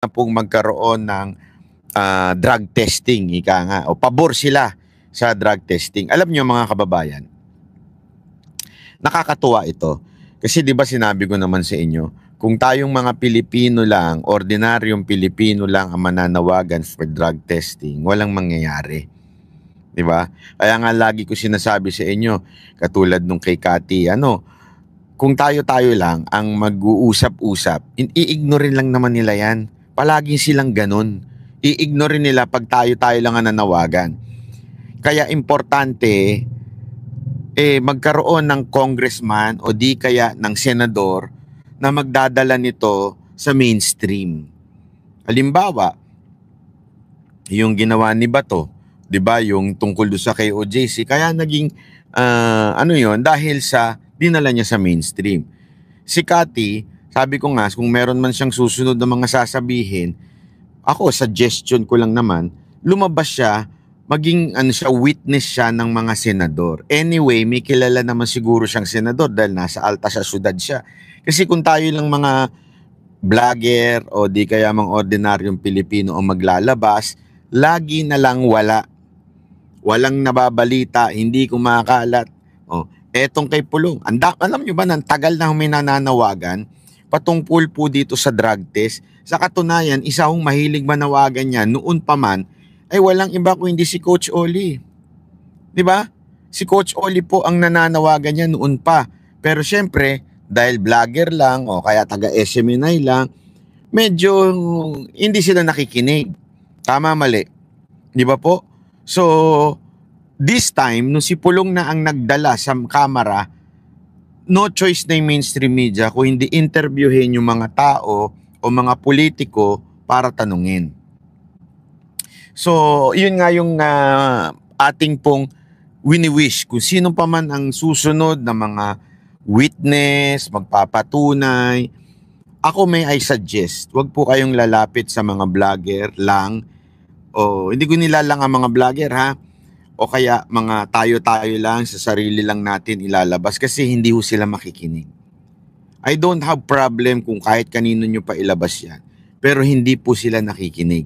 na pong magkaroon ng drug testing, ika nga, o pabor sila sa drug testing. Alam nyo mga kababayan, nakakatuwa ito. Kasi di ba sinabi ko naman sa inyo, kung tayong mga Pilipino lang, ordinaryong Pilipino lang ang mananawagan for drug testing, walang mangyayari. Di ba? Kaya nga lagi ko sinasabi sa inyo, katulad nung kay Cathy, kung tayo-tayo lang ang mag-uusap-usap, i-ignore lang naman nila yan. Palagi silang ganun. I-ignore nila pag tayo-tayo lang ang nanawagan. Kaya importante, magkaroon ng congressman o di kaya ng senador na magdadala nito sa mainstream. Halimbawa, yung ginawa ni Bato, 'di ba, yung tungkol do sa kay OJC, kaya naging dahil sa dinala niya sa mainstream. Si Cathy, sabi ko nga, kung meron man siyang susunod na mga sasabihin, ako, suggestion ko lang naman, lumabas siya, maging witness siya ng mga senador. Anyway, may kilala naman siguro siyang senador dahil nasa alta sa syudad siya. Kasi kung tayo lang mga vlogger o di kaya mga ordinaryong Pilipino o maglalabas, lagi na lang wala. Walang nababalita, hindi kumakalat. Etong kay Pulong, alam nyo ba, nang tagal na may nananawagan patungkol po dito sa drug test. Sa katunayan, isa hong mahilig manawagan niya noon pa man, ay walang iba kundi si Coach Oli. Di ba? Si Coach Oli po ang nananawagan niya noon pa. Pero syempre, dahil vlogger lang o kaya taga SMNI lang, medyo hindi sila nakikinig. Tama, mali. Di ba po? So, this time, nung si Pulong na ang nagdala sa kamera, no choice na yung mainstream media kung hindi interviewin yung mga tao o mga politiko para tanungin. So, yun nga yung ating pong wini-wish kung sino pa man ang susunod na mga witness, magpapatunay. Ako I suggest, wag po kayong lalapit sa mga vlogger lang. O hindi ko nilalang ang mga vlogger ha. O kaya mga tayo-tayo lang, sa sarili lang natin ilalabas kasi hindi ho sila makikinig. I don't have problem kung kahit kanino nyo pa ilabas yan. Pero hindi po sila nakikinig.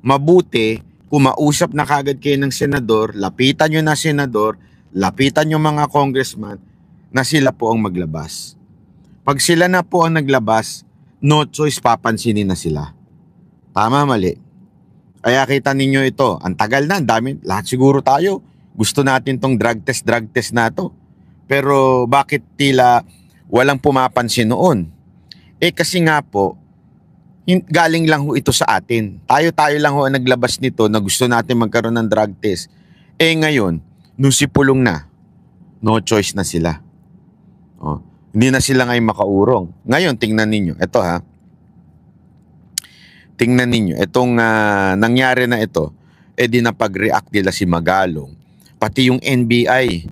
Mabuti, kung mausap na kagad kayo ng senador, lapitan nyo na senador, lapitan nyo mga congressman, na sila po ang maglabas. Pag sila na po ang naglabas, no choice, papansinin na sila. Tama, mali. Kaya kita ninyo ito, ang tagal na, ang dami, lahat siguro tayo, gusto natin tong drug test na to. Pero bakit tila walang pumapansin noon? Kasi nga po, galing lang ho ito sa atin. Tayo-tayo lang ho ang naglabas nito na gusto natin magkaroon ng drug test. Ngayon, nung si Pulong na, no choice na sila. Hindi na sila ngayon makaurong. Ngayon, tingnan ninyo, ito ha. Tingnan ninyo, itong nangyari na ito, di napag-react nila si Magalong. Pati yung NBI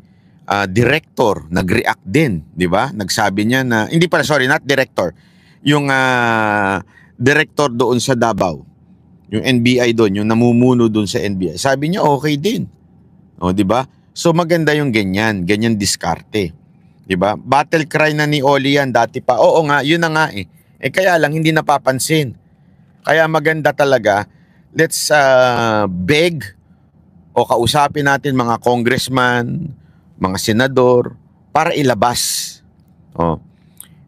director nag-react din, di ba? Nagsabi niya na, not director, yung director doon sa Davao, yung NBI doon, yung namumuno doon sa NBI. Sabi niya okay din. Di ba? So maganda yung ganyan diskarte. Di ba? Battle cry na ni Oli yan dati pa. Oo nga, yun na nga kaya lang hindi napapansin. Kaya maganda talaga, let's beg o kausapin natin mga congressman, mga senador, para ilabas.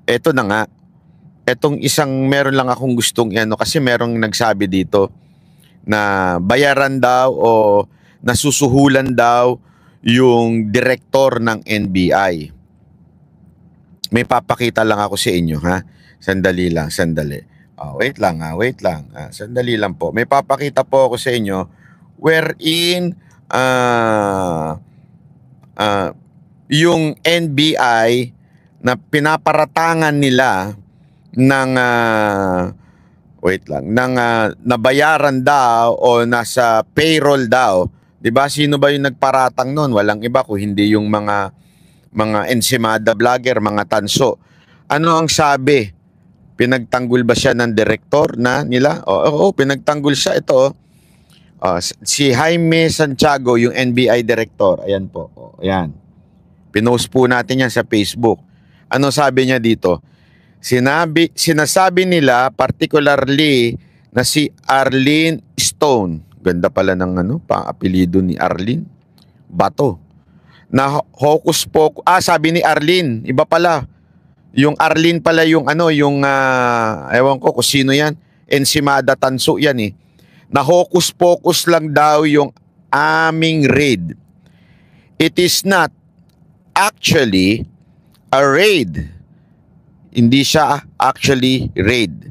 Eto na nga, etong meron lang akong gustong kasi merong nagsabi dito na bayaran daw o nasusuhulan daw yung director ng NBI. May papakita lang ako sa inyo ha. Sandali lang. Wait lang. Sandali lang po. May papakita po ako sa inyo wherein yung NBI na pinaparatangan nila ng nabayaran daw o nasa payroll daw. 'Di ba? Sino ba yung nagparatang noon? Walang iba kung hindi yung mga ensimada vlogger, mga tanso. Ano ang sabi? Pinagtanggol ba siya ng direktor na nila? Oo, pinagtanggol siya. Ito, si Jaime Santiago, yung NBI director. Ayan po. Ayan. Pinost po natin yan sa Facebook. Ano sabi niya dito? Sinasabi nila, particularly na si Arlene Stone. Ganda pala ng pang-apelido ni Arlene. Bato. Na hocus pocus. Sabi ni Arlene, iba pala. Yung Arlene pala yung ewan ko kung sino yan. Ensimada Tanso yan eh. Na hocus pocus lang daw yung aming raid. It is not actually a raid. Hindi siya actually raid.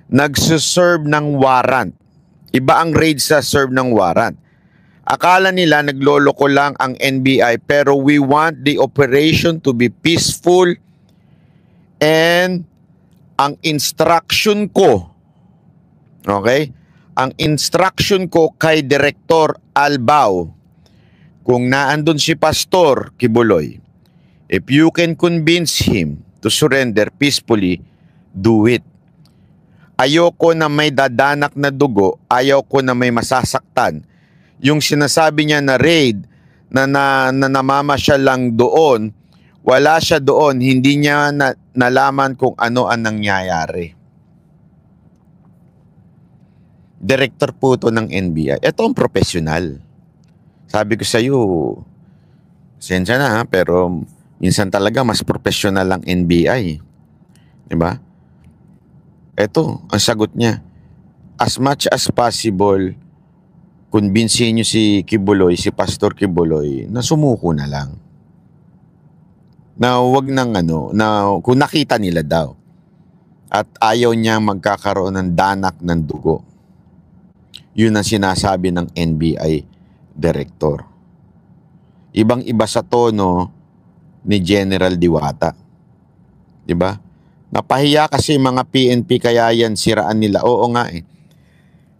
Nagsuserve ng warrant. Iba ang raid sa serve ng warrant. Akala nila nagloloko lang ang NBI pero we want the operation to be peaceful and ang instruction ko, okay? Ang instruction ko kay Director Albao, kung naandun si Pastor Kibuloy, if you can convince him to surrender peacefully, do it. Ayoko na may dadanak na dugo, ayoko na may masasaktan. Yung sinasabi niya na raid, na namamasyal lang doon, wala siya doon, hindi niya nalaman kung ano ang nangyayari. Director po to ng NBI. Ito ang professional. Sabi ko sa iyo, sensya na pero minsan talaga mas professional ang NBI. Diba? Ito, ang sagot niya. As much as possible, kumbinsihin niyo si Kibuloy, si Pastor Kibuloy, na sumuko na lang. Na wag nang na kung nakita nila daw. At ayaw niya magkakaroon ng danak ng dugo. Yun ang sinasabi ng NBI Director. Ibang-iba sa tono ni General Diwata. Diba? Napahiya kasi mga PNP kaya yan siraan nila. Oo nga eh.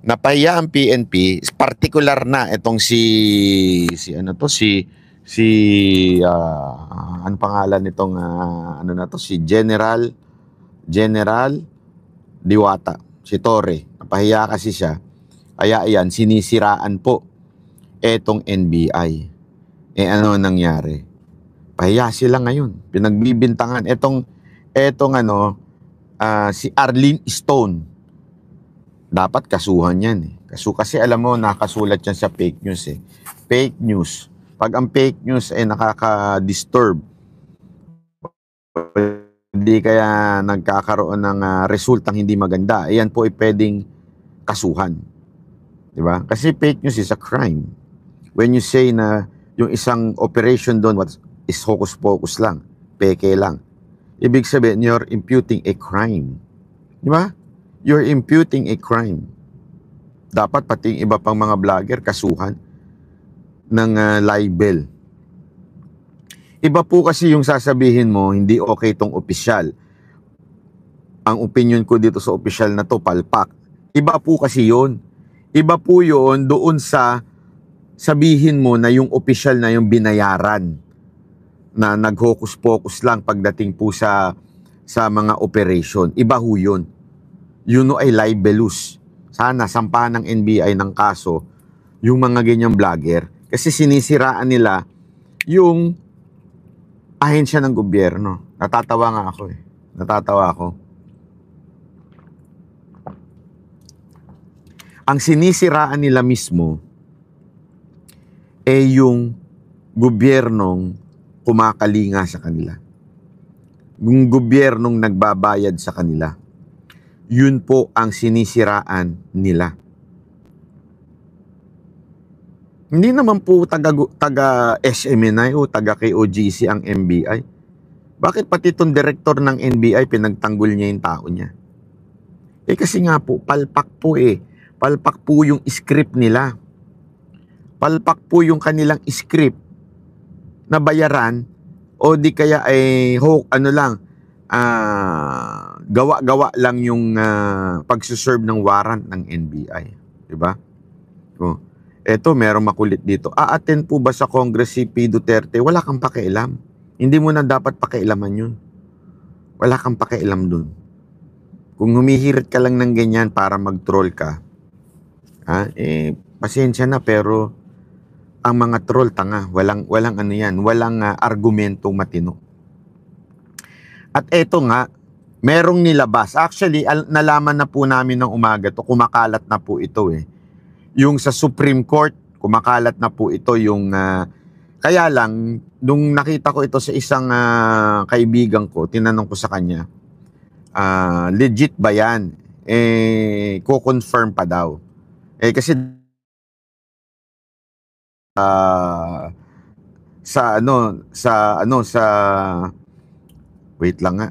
Napahiya ang PNP, particular na itong ano pangalan nitong si General Diwata, si Torre. Napahiya kasi siya. Kaya ayan, sinisiraan po etong NBI. Ano nangyari? Pahiya sila ngayon. Pinagbibintangan. Si Arlene Stone. Dapat kasuhan yan eh. Kasi alam mo, nakasulat yan sa fake news eh. Fake news. Pag ang fake news ay nakaka-disturb, hindi kaya nagkakaroon ng resultang hindi maganda, ayan po ay pwedeng kasuhan. Diba? Kasi fake news is a crime. When you say na yung isang operation doon is hocus-pocus lang, peke lang, ibig sabihin you're imputing a crime. Diba? You're imputing a crime. Dapat pati yung iba pang mga vlogger kasuhan ng libel. Iba po kasi yung sasabihin mo, hindi okay tong opisyal. Ang opinion ko dito sa opisyal na to, palpak. Iba po kasi yun. Iba po yun doon sa sabihin mo na yung opisyal na yung binayaran na nag-hocus-pocus lang pagdating po sa mga operation. Iba ho yun. Yun ay libelous. Sana sampahan ng NBI ng kaso yung mga ganyang vlogger kasi sinisiraan nila yung ahensya ng gobyerno. Natatawa nga ako eh. Natatawa ako. Ang sinisiraan nila mismo ay yung gobyernong kumakalinga sa kanila. Yung gobyernong nagbabayad sa kanila. Yun po ang sinisiraan nila. Hindi naman po taga SMNI o taga KOGC ang NBI. Bakit pati itong director ng NBI pinagtanggol niya yung tao niya? Kasi nga po, palpak po eh. Palpak po yung script nila. Palpak po yung kanilang script na bayaran o di kaya ay gawa-gawa lang yung pagsuserve ng warrant ng NBI. Diba? O, eto, merong makulit dito. A-attend po ba sa Congress si P. Duterte? Wala kang pakialam. Hindi mo na dapat pakialaman yun. Wala kang pakialam dun. Kung humihirit ka lang ng ganyan para mag-troll ka, pasensya na pero ang mga troll tanga, walang argumentong matino. At eto nga, merong nilabas. Actually, nalaman na po namin ng umaga to, kumakalat na po ito eh. Yung sa Supreme Court, kumakalat na po ito yung kaya lang nung nakita ko ito sa isang kaibigan ko, tinanong ko sa kanya, legit ba yan? Ko-confirm pa daw. Kasi sa wait lang nga.